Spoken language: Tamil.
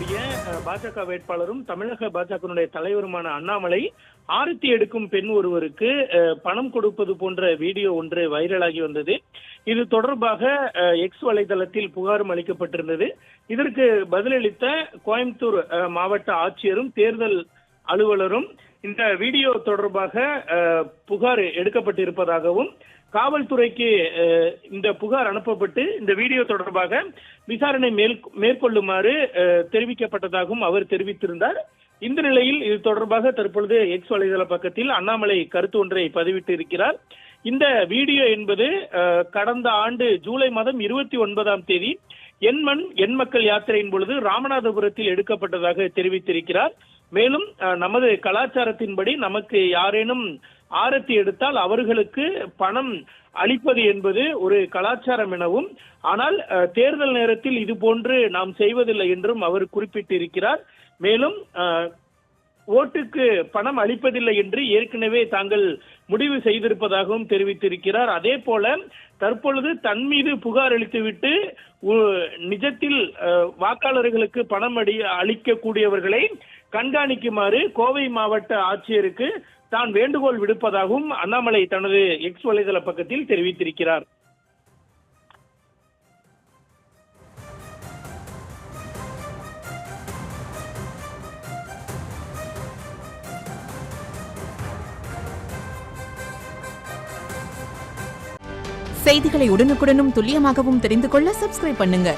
இருக்கக்கூடிய பாஜக வேட்பாளரும் தமிழக பாஜகனுடைய தலைவருமான அண்ணாமலை ஆரத்தி எடுக்கும் பெண் ஒருவருக்கு பணம் கொடுப்பது போன்ற வீடியோ ஒன்று வைரலாகி வந்தது. இது தொடர்பாக எக்ஸ் வலைதளத்தில் புகாரும் அளிக்கப்பட்டிருந்தது. இதற்கு பதிலளித்த கோயம்புத்தூர் மாவட்ட ஆட்சியரும் தேர்தல் அலுவலரும் இந்த வீடியோ தொடர்பாக புகார் எடுக்கப்பட்டிருப்பதாகவும் காவல்துறைக்கு இந்த புகார் அனுப்பப்பட்டு இந்த வீடியோ தொடர்பாக விசாரணை மேற்கொள்ளுமாறு தெரிவிக்கப்பட்டதாகவும் அவர் தெரிவித்திருந்தார். இந்த நிலையில் இது தொடர்பாக தற்பொழுது எக்ஸ் வலைதள பக்கத்தில் அண்ணாமலை கருத்து ஒன்றை பதிவிட்டு இருக்கிறார். இந்த வீடியோ என்பது கடந்த ஆண்டு ஜூலை மாதம் 29ஆம் தேதி என் மண் என் மக்கள் யாத்திரையின் பொழுது ராமநாதபுரத்தில் எடுக்கப்பட்டதாக தெரிவித்திருக்கிறார். மேலும் நமது கலாச்சாரத்தின்படி நமக்கு யாரேனும் ஆரத்தி எடுத்தால் அவர்களுக்கு பணம் அளிப்பது என்பது ஒரு கலாச்சாரம் எனவும், ஆனால் தேர்தல் நேரத்தில் இது போன்று நாம் செய்வதில்லை என்றும் அவர் குறிப்பிட்டிருக்கிறார். மேலும் ஓட்டுக்கு பணம் அளிப்பதில்லை என்று ஏற்கனவே தாங்கள் முடிவு செய்திருப்பதாகவும் தெரிவித்திருக்கிறார். அதே போல தற்பொழுது தன் மீது புகார் அளித்துவிட்டு நிஜத்தில் வாக்காளர்களுக்கு பணம் அளிக்கக்கூடியவர்களை கண்காணிக்குமாறு கோவை மாவட்ட ஆட்சியருக்கு தான் வேண்டுகோள் விடுப்பதாகவும் அண்ணாமலை தனது எக்ஸ் வலைதள பக்கத்தில் தெரிவித்திருக்கிறார். செய்திகளை உடனுக்குடனும் துல்லியமாகவும் தெரிந்து கொள்ள சப்ஸ்கிரைப் பண்ணுங்க.